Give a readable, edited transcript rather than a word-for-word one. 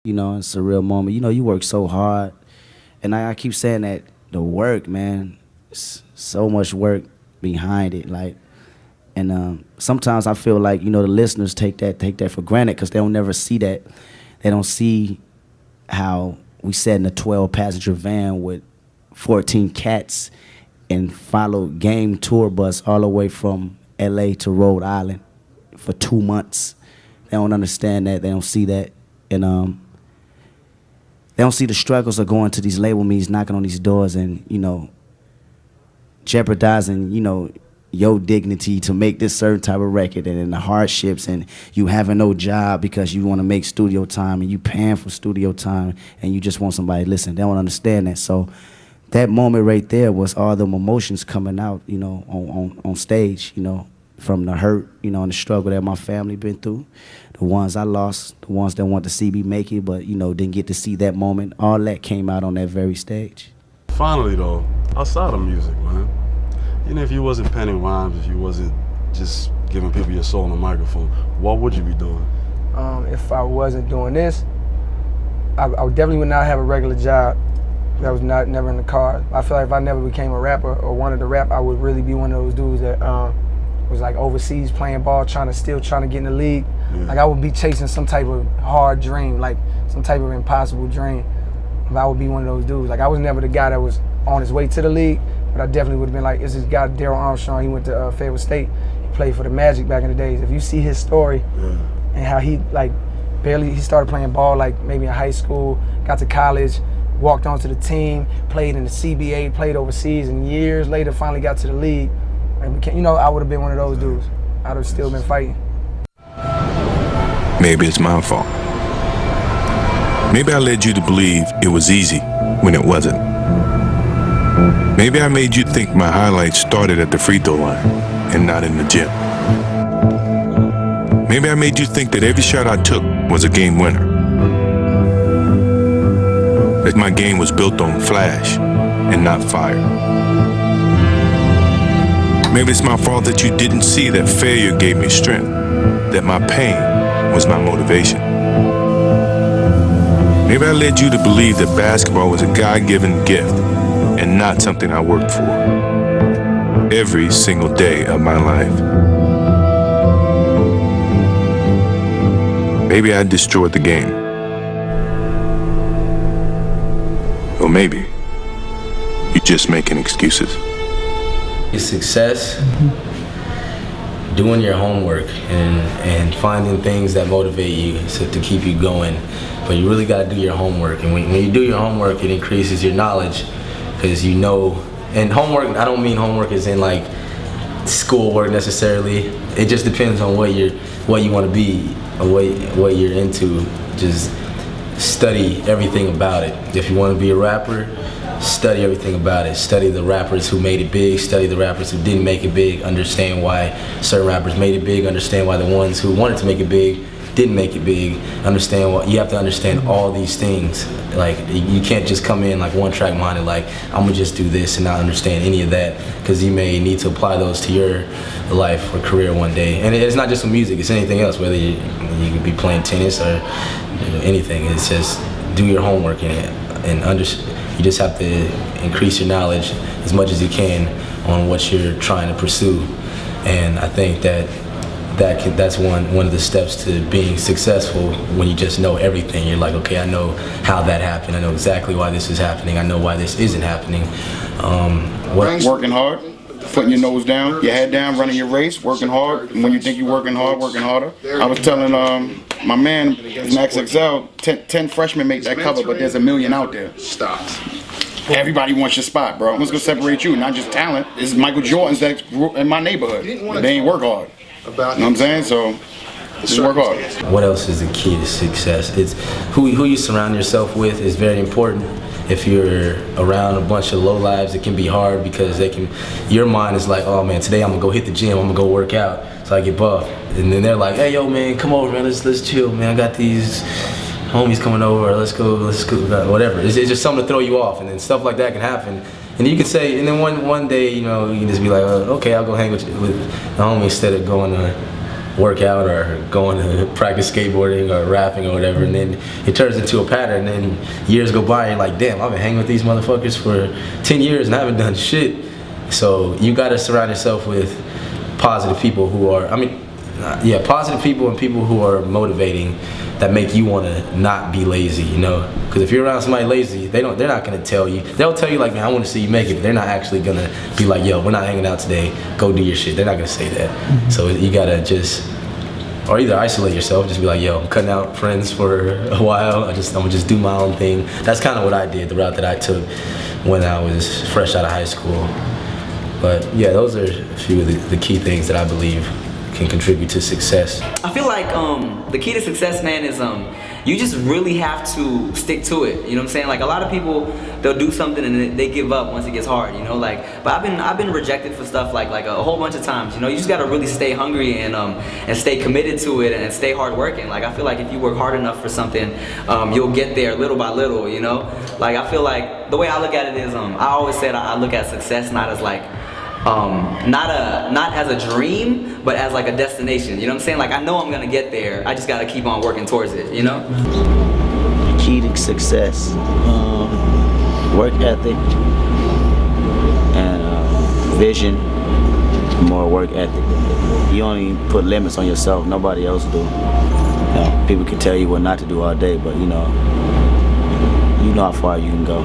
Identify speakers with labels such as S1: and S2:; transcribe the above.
S1: you know, it's a real moment. You know, you work so hard, and I keep saying that the work, man, it's so much work behind it, like. And sometimes I feel like, you know, the listeners take that for granted because they don't never see that. They don't see how we sat in a 12-passenger van with 14 cats and followed game tour bus all the way from L.A. to Rhode Island for 2 months. They don't understand that. They don't see that. And they don't see the struggles of going to these label meetings, knocking on these doors and, you know, jeopardizing, you know, your dignity to make this certain type of record, and then the hardships and you having no job because you want to make studio time and you paying for studio time and you just want somebody to listen. They don't understand that. So that moment right there was all the emotions coming out, you know, on stage, you know, from the hurt, you know, and the struggle that my family been through, the ones I lost, the ones that want to see me make it, but, you know, didn't get to see that moment. All that came out on that very stage.
S2: Finally, though, outside of music, man, even if you wasn't penning rhymes, if you wasn't just giving people your soul on the microphone, what would you be doing?
S3: If I wasn't doing this, I definitely would not have a regular job. That was never in the cards. I feel like if I never became a rapper or wanted to rap, I would really be one of those dudes that was like overseas playing ball, still trying to get in the league. Yeah. Like I would be chasing some type of hard dream, like some type of impossible dream. I would be one of those dudes. Like I was never the guy that was on his way to the league, but I definitely would have been like, it's this guy, Daryl Armstrong, he went to Fayetteville State. He played for the Magic back in the days. If you see his story and how he like he started playing ball like maybe in high school, got to college, walked onto the team, played in the CBA, played overseas, and years later finally got to the league. And became, you know, I would have been one of those dudes. I'd have still been fighting.
S4: Maybe it's my fault. Maybe I led you to believe it was easy when it wasn't. Maybe I made you think my highlights started at the free throw line and not in the gym. Maybe I made you think that every shot I took was a game winner. That my game was built on flash and not fire. Maybe it's my fault that you didn't see that failure gave me strength, that my pain was my motivation. Maybe I led you to believe that basketball was a God-given gift and not something I worked for every single day of my life. Maybe I destroyed the game. Or maybe you're just making excuses.
S5: Success, doing your homework and finding things that motivate you to keep you going. But you really got to do your homework. And when you do your homework, it increases your knowledge because you know. And homework, I don't mean homework as in like schoolwork necessarily. It just depends on what you want to be or what you're into. Just study everything about it. If you want to be a rapper, study everything about it. Study the rappers who made it big, study the rappers who didn't make it big, understand why certain rappers made it big, understand why the ones who wanted to make it big didn't make it big, understand what you have to understand all these things. Like you can't just come in like one track minded, like I'm gonna just do this and not understand any of that, because you may need to apply those to your life or career one day. And it's not just with music, it's anything else, whether you could be playing tennis or anything. It's just do your homework and you just have to increase your knowledge as much as you can on what you're trying to pursue. And I think that's one of the steps to being successful. When you just know everything, you're like, okay, I know how that happened. I know exactly why this is happening. I know why this isn't happening.
S6: Working hard, putting your nose down, your head down, running your race, working hard. And when you think you're working hard, working harder. I was telling my man, Max XL, 10 freshmen make that cover, but there's a million out there. Stop. Everybody wants your spot, bro. What's gonna separate you? Not just talent. It's Michael Jordans that grew in my neighborhood. But they ain't work hard. You know what I'm saying? So just work hard.
S5: What else is the key to success? It's who you surround yourself with is very important. If you're around a bunch of lowlives, it can be hard because your mind is like, oh man, today I'm gonna go hit the gym, I'm gonna go work out, so I get buff. And then they're like, hey yo man, come over man, let's chill, man. I got these homies coming over, let's go, whatever. It's just something to throw you off, and then stuff like that can happen. And you can say, and then one day, you know, you can just be like, okay, I'll go hang with the homie instead of going to work out or going to practice skateboarding or rapping or whatever, and then it turns into a pattern, and then years go by and you're like, damn, I've been hanging with these motherfuckers for 10 years and I haven't done shit. So you gotta surround yourself with positive people who are, positive people and people who are motivating, that make you want to not be lazy, you know? Because if you're around somebody lazy, they're not gonna tell you. They'll tell you like, man, I want to see you make it, but they're not actually gonna be like, yo, we're not hanging out today, go do your shit. They're not gonna say that. So you gotta just, or either isolate yourself, just be like, yo, I'm cutting out friends for a while, I'm gonna just do my own thing. That's kind of what I did, the route that I took when I was fresh out of high school. But yeah, those are a few of the key things that I believe can contribute to success.
S7: I feel like the key to success, man, is you just really have to stick to it. You know what I'm saying? Like a lot of people, they'll do something and they give up once it gets hard. You know, like, but I've been rejected for stuff like a whole bunch of times. You know, you just gotta really stay hungry and stay committed to it and stay hardworking. Like I feel like if you work hard enough for something, you'll get there little by little. You know, like I feel like the way I look at it is I always said I look at success not as like not as a dream, but as like a destination. You know what I'm saying? Like I know I'm gonna get there. I just gotta keep on working towards it. You know?
S1: Key to success, work ethic and vision, more work ethic. You only put limits on yourself. Nobody else do. You know, people can tell you what not to do all day, but you know how far you can go.